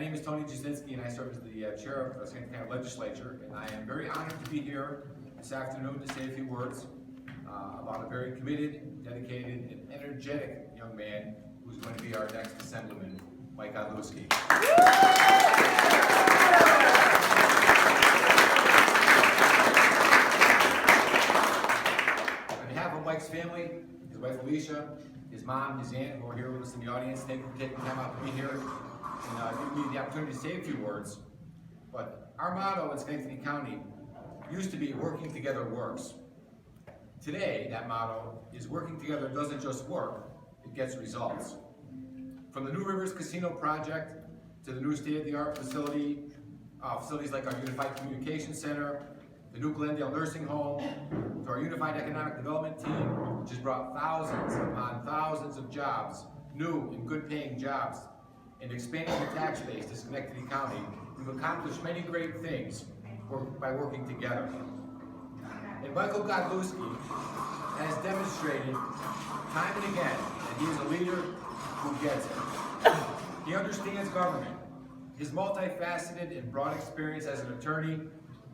name is Tony Jasinski, and I serve as the chair of the Schenectady County Legislature, and I am very honored to be here this afternoon to say a few words about a very committed, dedicated, and energetic young man who's going to be our next Assemblyman, Mike Godlewski. On behalf of Mike's family, his wife Alicia, his mom, his aunt, who are here with us in the audience, thank you for taking time out to be here and giving me the opportunity to say a few words. But our motto in Schenectady County used to be "Working Together Works." Today, that motto is "Working Together doesn't just work, it gets results." From the New Rivers Casino project to the new state-of-the-art facilities like our Unified Communication Center, the new Glenville nursing home, to our Unified Economic Development Team, which has brought thousands upon thousands of jobs, new and good-paying jobs, and expanding the tax base to Schenectady County, we've accomplished many great things by working together. And Michael Godlewski has demonstrated time and again that he is a leader who gets it. He understands government. His multifaceted and broad experience as an attorney,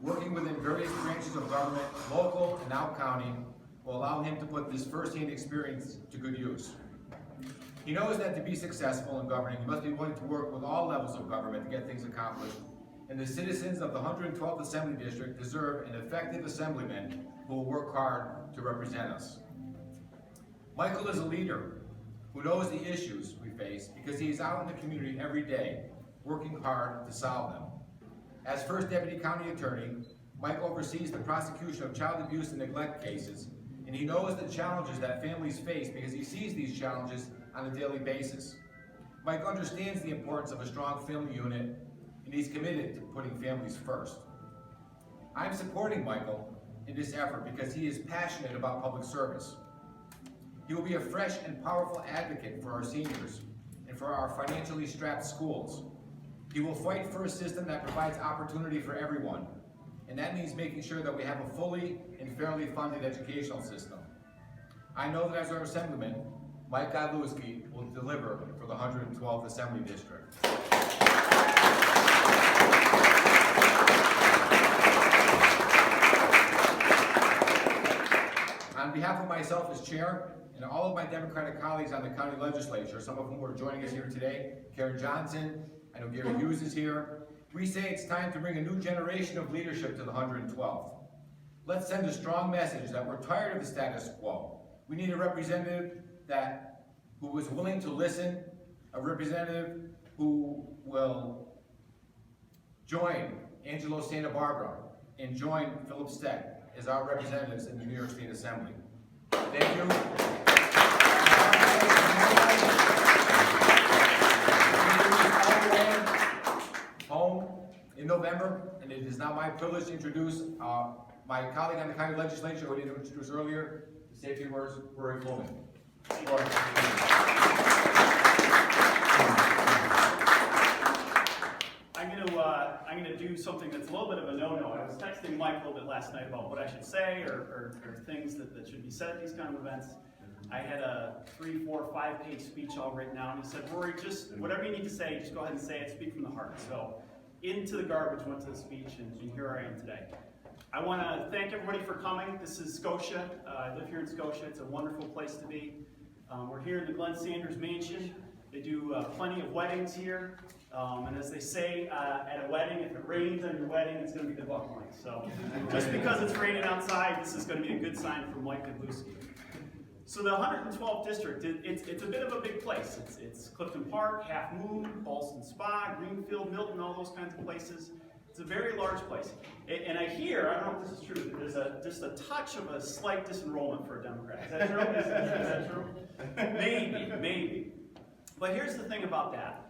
working within various branches of government, local and out county, will allow him to put this first-hand experience to good use. He knows that to be successful in governing, you must be willing to work with all levels of government to get things accomplished. And the citizens of the 112th Assembly District deserve an effective assemblyman who will work hard to represent us. Michael is a leader who knows the issues we face because he is out in the community every day, working hard to solve them. As First Deputy County Attorney, Mike oversees the prosecution of child abuse and neglect cases, and he knows the challenges that families face because he sees these challenges on a daily basis. Mike understands the importance of a strong family unit, and he's committed to putting families first. I'm supporting Michael in this effort because he is passionate about public service. He will be a fresh and powerful advocate for our seniors and for our financially strapped schools. He will fight for a system that provides opportunity for everyone, and that means making sure that we have a fully and fairly funded educational system. I know that as our Assemblyman, Mike Godlewski will deliver for the 112th Assembly District. On behalf of myself as chair and all of my Democratic colleagues on the county legislature, some of whom are joining us here today, Karen Johnson, I know Gary Hughes is here, we say it's time to bring a new generation of leadership to the 112th. Let's send a strong message that we're tired of the status quo. We need a representative who is willing to listen, a representative who will join Angelo Santa Barbara and join Philip Steck as our representatives in the New York State Assembly. Thank you. Home in November, and it is now my privilege to introduce my colleague on the county legislature, who I didn't introduce earlier, to say a few words, Rory Coleman. I'm gonna do something that's a little bit of a no-no. I was texting Mike a little bit last night about what I should say or things that should be said at these kind of events. I had a 3, 4, 5-page speech all written out, and he said, Rory, just whatever you need to say, just go ahead and say it, speak from the heart. So into the garbage went to the speech, and here I am today. I want to thank everybody for coming. This is Scotia. I live here in Scotia. It's a wonderful place to be. We're here in the Glen Sanders Mansion. They do plenty of weddings here. And as they say at a wedding, if it rains on your wedding, it's going to be the buckling. So just because it's raining outside, this is going to be a good sign for Mike Godlewski. So the 112th district, it's a bit of a big place. It's Clifton Park, Halfmoon, Ballston Spa, Greenfield, Milton, all those kinds of places. It's a very large place. And I hear, I don't know if this is true, but there's just a touch of a slight disenrollment for a Democrat. Is that true? Is that true? Maybe. But here's the thing about that.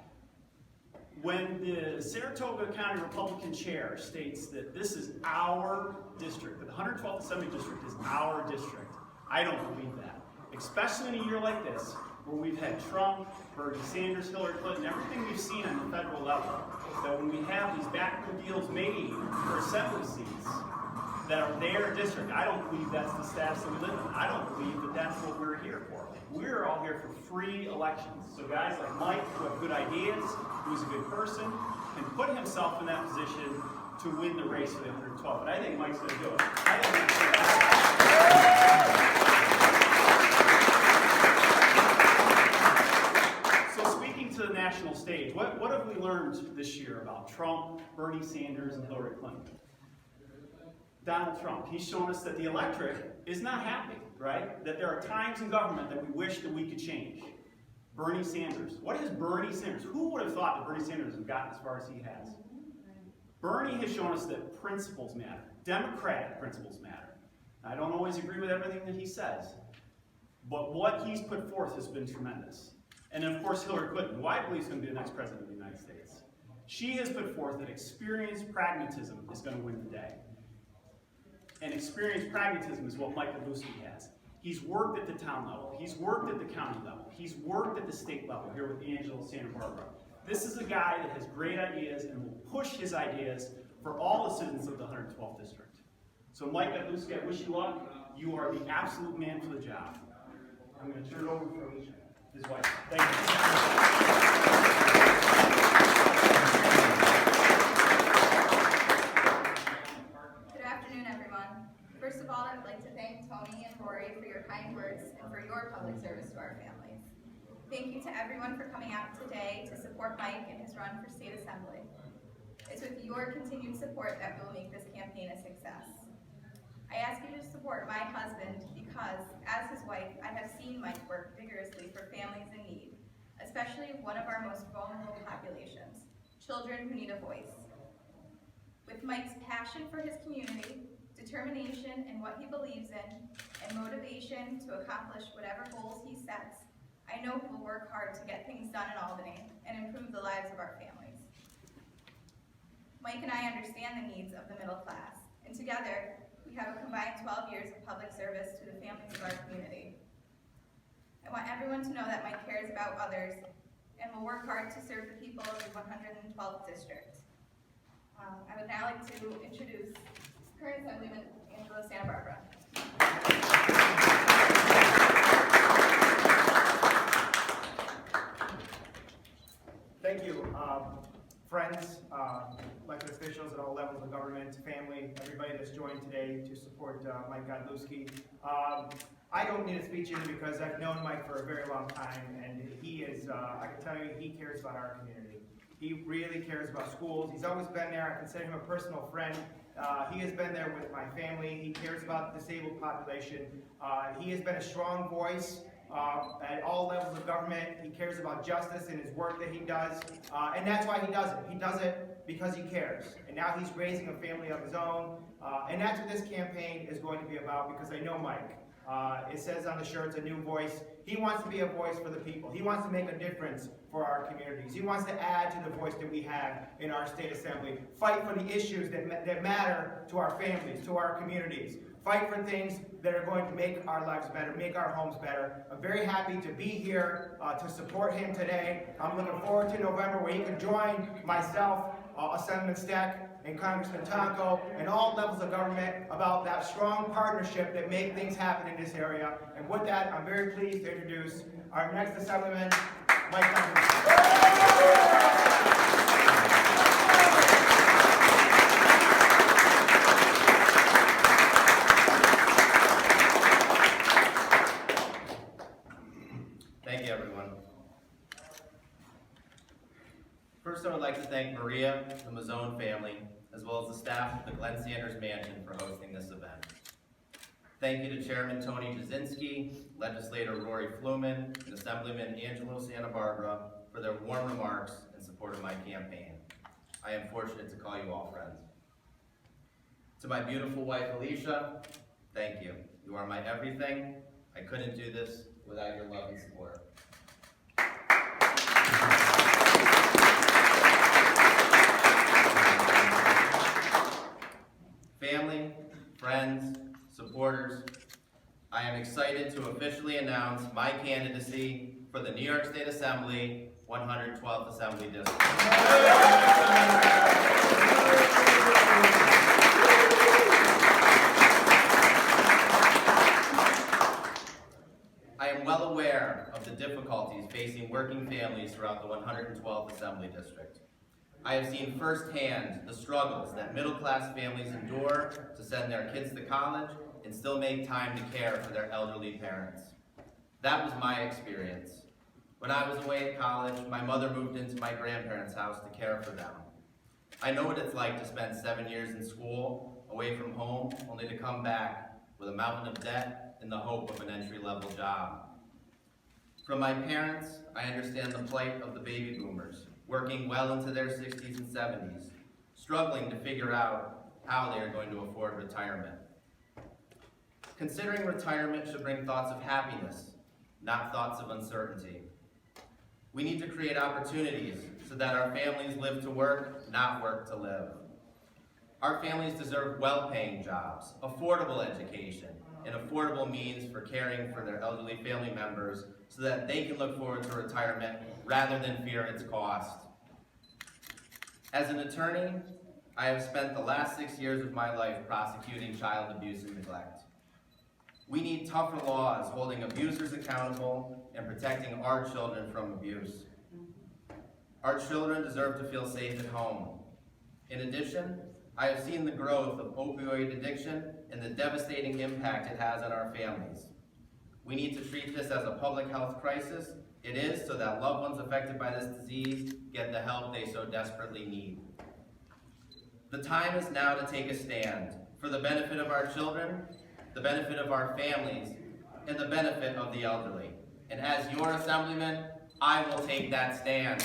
When the Saratoga County Republican chair states that this is our district, that the 112th Assembly District is our district, I don't believe that. Especially in a year like this, where we've had Trump, Bernie Sanders, Hillary Clinton, everything we've seen on the federal level, that when we have these backroom deals made for assembly seats, that are their district. I don't believe that's the status that we live in. I don't believe that that's what we're here for. We're all here for free elections. So guys like Mike, who have good ideas, who's a good person, can put himself in that position to win the race for the 112. But I think Mike's going to do it. So speaking to the national stage, what have we learned this year about Trump, Bernie Sanders, and Hillary Clinton? Donald Trump, he's shown us that the electorate is not happy, right? That there are times in government that we wish that we could change. Bernie Sanders. What is Bernie Sanders? Who would have thought that Bernie Sanders would have gotten as far as he has? Bernie has shown us that principles matter. Democratic principles matter. I don't always agree with everything that he says, but what he's put forth has been tremendous. And of course, Hillary Clinton, who I believe is going to be the next president of the United States. She has put forth that experienced pragmatism is going to win the day. And experienced pragmatism is what Mike Godlewski has. He's worked at the town level. He's worked at the county level. He's worked at the state level here with Angela Santa Barbara. This is a guy that has great ideas and will push his ideas for all the citizens of the 112th district. So Mike Godlewski, I wish you luck. You are the absolute man for the job. I'm going to turn it over to his wife. Thank you. First of all, I would like to thank Tony and Rory for your kind words and for your public service to our families. Thank you to everyone for coming out today to support Mike in his run for state assembly. It's with your continued support that we will make this campaign a success. I ask you to support my husband because, as his wife, I have seen Mike work vigorously for families in need, especially one of our most vulnerable populations, children who need a voice. With Mike's passion for his community, determination in what he believes in, and motivation to accomplish whatever goals he sets, I know he will work hard to get things done in Albany and improve the lives of our families. Mike and I understand the needs of the middle class, and together we have a combined 12 years of public service to the families of our community. I want everyone to know that Mike cares about others and will work hard to serve the people of the 112th district. I would now like to introduce current Assemblyman Angela Santa Barbara. Thank you, friends, elected officials at all levels of government, family, everybody that's joined today to support Mike Godlewski. I don't need a speech in because I've known Mike for a very long time, and he is, I can tell you, he cares about our community. He really cares about schools. He's always been there. I consider him a personal friend. He has been there with my family. He cares about the disabled population. He has been a strong voice at all levels of government. He cares about justice in his work that he does, and that's why he does it. He does it because he cares. And now he's raising a family of his own, and that's what this campaign is going to be about, because I know Mike. It says on the shirt, it's a new voice. He wants to be a voice for the people. He wants to make a difference for our communities. He wants to add to the voice that we have in our state assembly. Fight for the issues that matter to our families, to our communities. Fight for things that are going to make our lives better, make our homes better. I'm very happy to be here to support him today. I'm looking forward to November where he can join myself, Assemblyman Steck, and Congressman Tonko, and all levels of government about that strong partnership that make things happen in this area. And with that, I'm very pleased to introduce our next Assemblyman, Mike Godlewski. Thank you, everyone. First, I would like to thank Maria, the Mazzone family, as well as the staff of the Glen Sanders Mansion for hosting this event. Thank you to Chairman Tony Jasinski, Legislator Rory Fluman, and Assemblyman Angelo Santa Barbara for their warm remarks in support of my campaign. I am fortunate to call you all friends. To my beautiful wife, Alicia, thank you. You are my everything. I couldn't do this without your love and support. Family, friends, supporters, I am excited to officially announce my candidacy for the New York State Assembly 112th Assembly District. throughout the 112th Assembly District. I have seen firsthand the struggles that middle-class families endure to send their kids to college and still make time to care for their elderly parents. That was my experience. When I was away at college, my mother moved into my grandparents' house to care for them. I know what it's like to spend 7 years in school, away from home, only to come back with a mountain of debt in the hope of an entry-level job. From my parents, I understand the plight of the baby boomers, working well into their 60s and 70s, struggling to figure out how they are going to afford retirement. Considering retirement should bring thoughts of happiness, not thoughts of uncertainty. We need to create opportunities so that our families live to work, not work to live. Our families deserve well-paying jobs, affordable education, and affordable means for caring for their elderly family members so that they can look forward to retirement rather than fear its cost. As an attorney, I have spent the last 6 years of my life prosecuting child abuse and neglect. We need tougher laws holding abusers accountable and protecting our children from abuse. Our children deserve to feel safe at home. In addition, I have seen the growth of opioid addiction and the devastating impact it has on our families. We need to treat this as a public health crisis. It is, so that loved ones affected by this disease get the help they so desperately need. The time is now to take a stand for the benefit of our children, the benefit of our families, and the benefit of the elderly. And as your assemblyman, I will take that stand.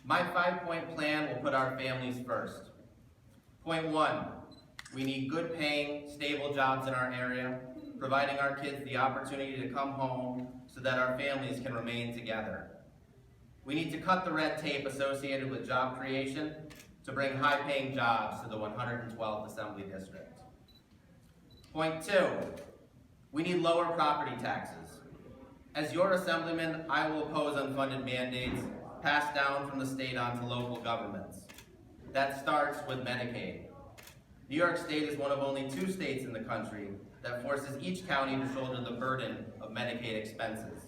My 5-point plan will put our families first. Point 1, we need good paying, stable jobs in our area, providing our kids the opportunity to come home so that our families can remain together. We need to cut the red tape associated with job creation to bring high-paying jobs to the 112th Assembly District. Point 2, we need lower property taxes. As your assemblyman, I will oppose unfunded mandates passed down from the state onto local governments. That starts with Medicaid. New York State is one of only 2 states in the country that forces each county to shoulder the burden of Medicaid expenses.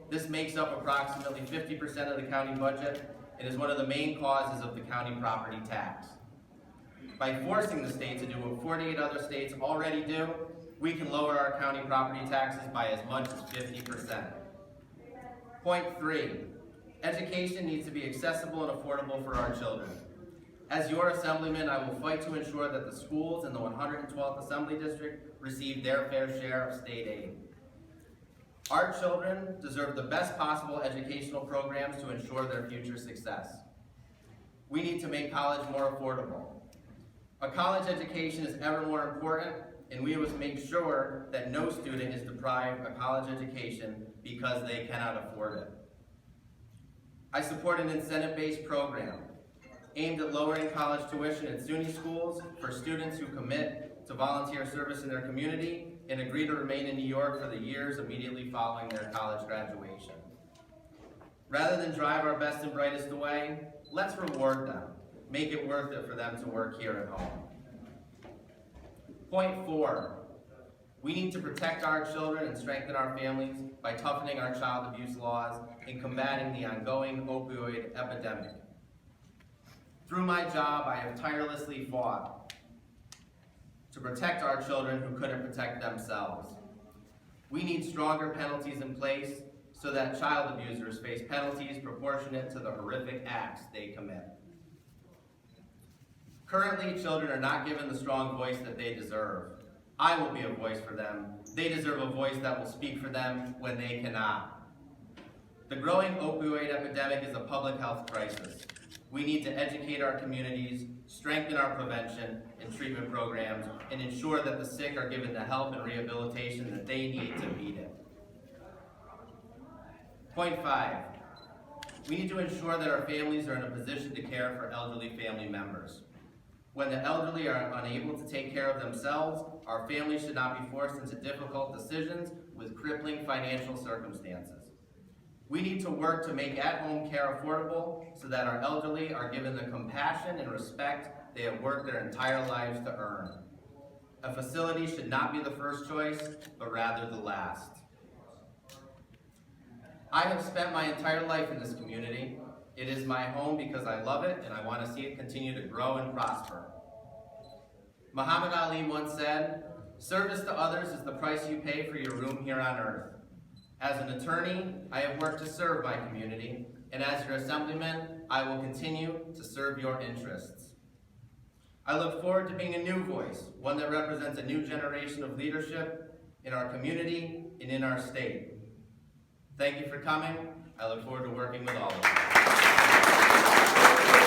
This makes up approximately 50% of the county budget and is one of the main causes of the county property tax. By forcing the state to do what 48 other states already do, we can lower our county property taxes by as much as 50%. Point 3, education needs to be accessible and affordable for our children. As your assemblyman, I will fight to ensure that the schools in the 112th Assembly District receive their fair share of state aid. Our children deserve the best possible educational programs to ensure their future success. We need to make college more affordable. A college education is ever more important, and we must make sure that no student is deprived a college education because they cannot afford it. I support an incentive-based program aimed at lowering college tuition at SUNY schools for students who commit to volunteer service in their community and agree to remain in New York for the years immediately following their college graduation. Rather than drive our best and brightest away, let's reward them, make it worth it for them to work here at home. Point 4, we need to protect our children and strengthen our families by toughening our child abuse laws and combating the ongoing opioid epidemic. Through my job, I have tirelessly fought to protect our children who couldn't protect themselves. We need stronger penalties in place so that child abusers face penalties proportionate to the horrific acts they commit. Currently, children are not given the strong voice that they deserve. I will be a voice for them. They deserve a voice that will speak for them when they cannot. The growing opioid epidemic is a public health crisis. We need to educate our communities, strengthen our prevention and treatment programs, and ensure that the sick are given the help and rehabilitation that they need to beat it. Point 5, we need to ensure that our families are in a position to care for elderly family members. When the elderly are unable to take care of themselves, our families should not be forced into difficult decisions with crippling financial circumstances. We need to work to make at-home care affordable so that our elderly are given the compassion and respect they have worked their entire lives to earn. A facility should not be the first choice, but rather the last. I have spent my entire life in this community. It is my home because I love it and I want to see it continue to grow and prosper. Muhammad Ali once said, "Service to others is the price you pay for your room here on earth." As an attorney, I have worked to serve my community, and as your assemblyman, I will continue to serve your interests. I look forward to being a new voice, one that represents a new generation of leadership in our community and in our state. Thank you for coming. I look forward to working with all of you.